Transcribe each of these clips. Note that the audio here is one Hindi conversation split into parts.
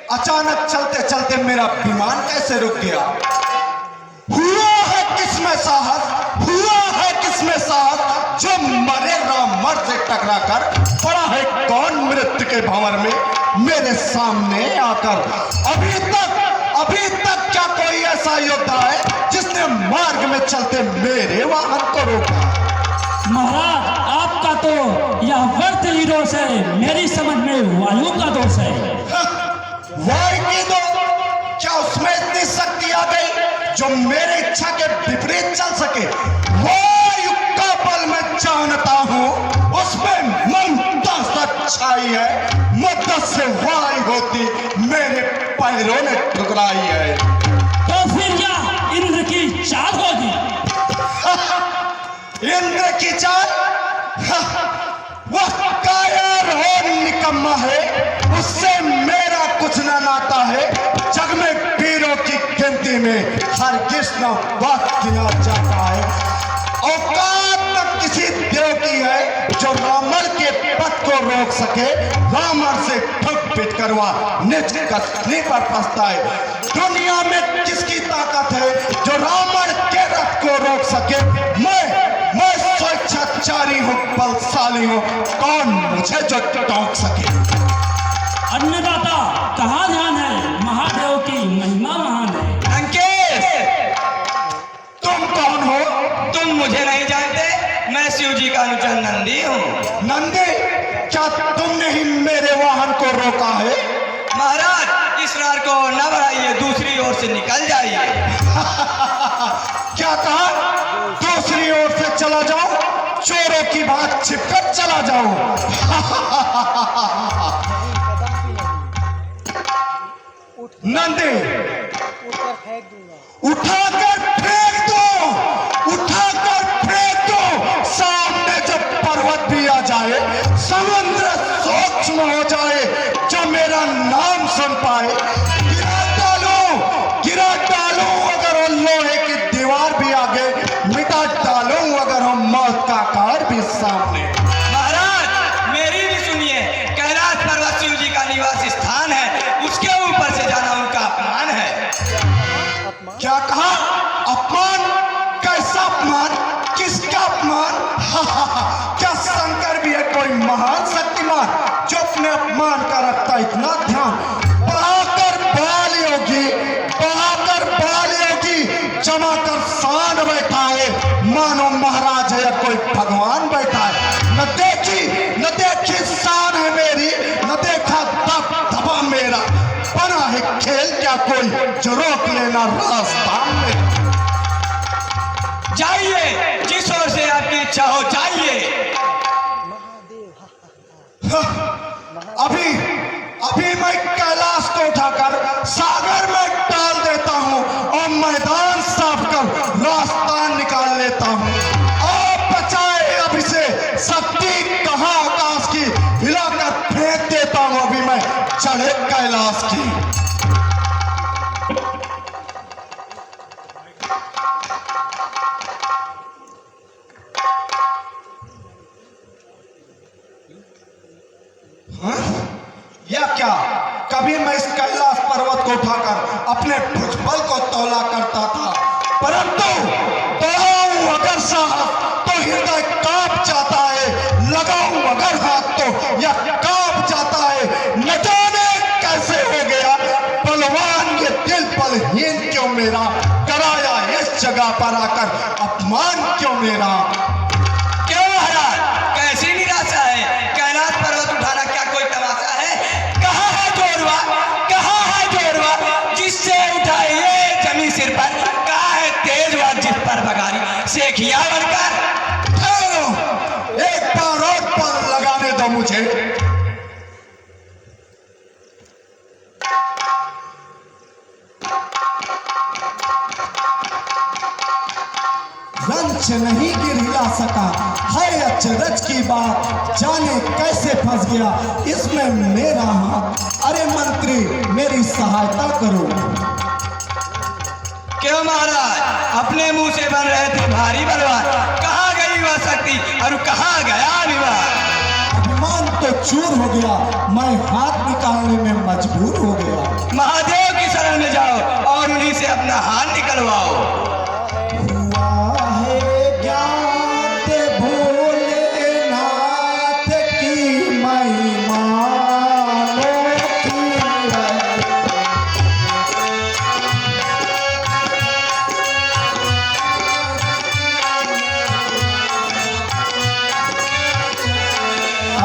अचानक चलते चलते मेरा विमान कैसे रुक गया? हुआ है किसमें साहस, हुआ है किसमें साहस जो मरे रामर से टकरा कर पड़ा है कौन मृत्यु के भंवर में मेरे सामने आकर? अभी तक क्या कोई ऐसा योद्धा है जिसने मार्ग में चलते मेरे वाहन को रोका? महाराज, आपका तो यह व्यर्थ ही दोष है, मेरी समझ में वायु का दोष है। वायु की दो? क्या उसमें इतनी शक्ति आ गई जो मेरी इच्छा के विपरीत चल सके? वायु का बल मैं जानता हूं, उसमें ममता सच्चाई है। मदद से वायु होती मेरे पैरों ने ठुकराई है। तो फिर क्या इंद्र की चाल होगी? इंद्र की चाल? वह कायर और निकम्मा है, उससे मेरा कुछ न नाता है। जग में वीरों की गिनती में हर कृष्ण वह गिना जाता है। औकात न किसी देव की है जो रावण के पथ को रोक सके। रावण से ठग पिट करवा निज कथनी पर पछताए। दुनिया में किसकी ताकत है जो रावण के रथ को रोक सके? मैं स्वेच्छाचारी हूँ, बलशाली हूँ, कौन मुझे जो टोक सके? अन्नदाता, कहाँ ध्यान है? महादेव की महिमा महान है। अंकेश, तुम कौन हो? तुम मुझे नहीं जानते? मैं शिव जी का अनुचर नंदी हूँ। नंदी? क्या तुमने ही मेरे वाहन को रोका है? महाराज, इस रार को न बढ़ाइए, दूसरी ओर से निकल जाइए। क्या कहा? दूसरी ओर से चला जाओ? चोरों की बात छिपकर चला जाओ। नंदी, उठाकर फेंक दो, उठाकर फेंक दो। सामने जब पर्वत भी आ जाए, समुद्र सूक्ष्म हो जाए, जो मेरा नाम सुन पाए, गिरा डालूं अगर वो लोहे की दीवार भी आगे, मिटा डालूं अगर हम मौत का कार भी सामने। महाराज, मेरी भी सुनिए। कैलाश पर्वत शिव जी का निवास स्थान है, उसके ऊपर से जाना उनका अपमान है। क्या कहा? अपमान? कैसा अपमान? किसका अपमान? क्या शंकर भी है कोई महान शक्तिमान जो अपने अपमान का रखता इतना ध्यान? बढ़ाकर बाल योगी जमा कर शान बैठा है, मानो महाराज है या कोई भगवान बैठा है। न देखी शान है मेरी, न देखा दबदबा मेरा। बना है खेल क्या कोई जो रोक लेना रास्ता में? जाइए, जिस ओर से आपकी इच्छा हो जाइए। अभी मैं कैलाश को उठाकर सागर में डाल देता हूँ और मैदान साफ कर रास्ता निकाल लेता हूँ। आप बचाए अभी से शक्ति कहाँ आकाश की, हिलाकर फेंक देता हूँ अभी मैं चढ़े कैलाश की। या क्या कभी मैं इस कैलाश पर्वत को उठाकर अपने भुजबल को तौला करता था, परंतु बढ़ाऊं अगर साहस तो हृदय कांप जाता है, लगाऊं अगर हाथ तो यह कांप जाता है। न जाने कैसे हो गया बलवान ये दिल बलहीन क्यों मेरा, कराया इस जगह पर आकर अपमान क्यों मेरा? क्यों महाराज, कैसी निराशा है? कैलाश पर्वत उठाना क्या कोई तमाशा है? कहाँ है जोरवा, कहाँ है जोरवा जिससे उठाइए जमीन सिर पर? कहाँ है तेजवा जिस पर बगारी सेखिया बनकर? एक बार और बल लगाने दो मुझे। कुछ नहीं गिर हिला सका। है अचरज की बात, जाने कैसे फंस गया इसमें मेरा हाथ। अरे मंत्री, मेरी सहायता करो। क्यों महाराज, अपने मुंह से बन रहे थे भारी बलवान, कहाँ गई वह शक्ति और कहाँ गया विवाह? अभिमान तो चूर हो गया, मैं हाथ निकालने में मजबूर हो गया। महादेव की शरण में जाओ और उन्हीं से अपना हाथ निकलवाओ। हुआ है ज्ञात भोलेनाथ की महिमा अनोखी है।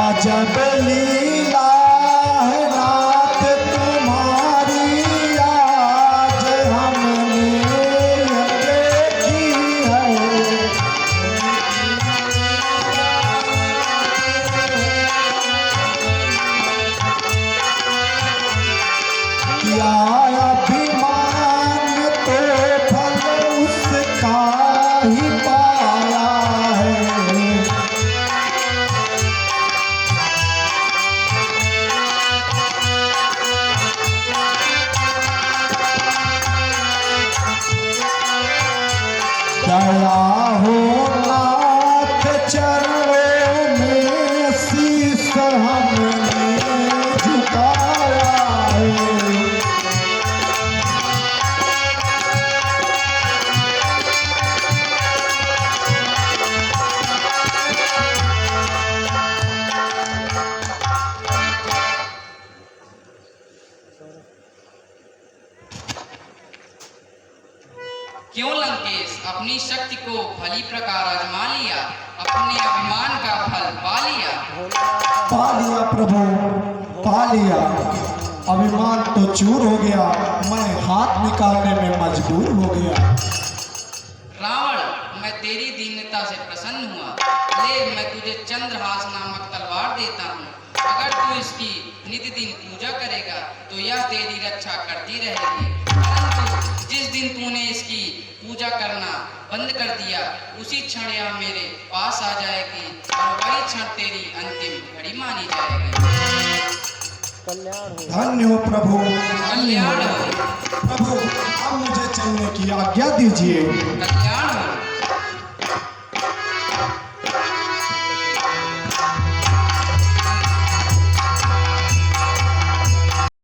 अजब लीला है नाथ तुम्हारी, आज हमने देखी है। किया अभिमान तो फल उसका ही पाया है। दया हो नाथ चरणों में शीश हमने झुकाया है। क्यों लंकेश, अपनी शक्ति को भली प्रकार आजमा लिया, अपने अभिमान का फल पा लिया। पा लिया प्रभु, पा लिया। अभिमान तो चूर हो गया, मैं हाथ निकालने में मजबूर हो गया। रावण, मैं तेरी दीनता से प्रसन्न हुआ। ले, मैं तुझे चंद्रहास नामक तलवार देता हूँ। अगर तू इसकी नित्य दिन पूजा करेगा तो यह तेरी रक्षा करती रहेगी। परंतु जिस दिन तूने इसकी पूजा करना बंद कर दिया, उसी क्षण यह मेरे पास आ जाएगी और वही क्षण तेरी अंतिम घड़ी मानी जाएगी। धन्य हो प्रभु, कल्याण हो। प्रभु अब मुझे चलने की आज्ञा दीजिए। कल्याण हो।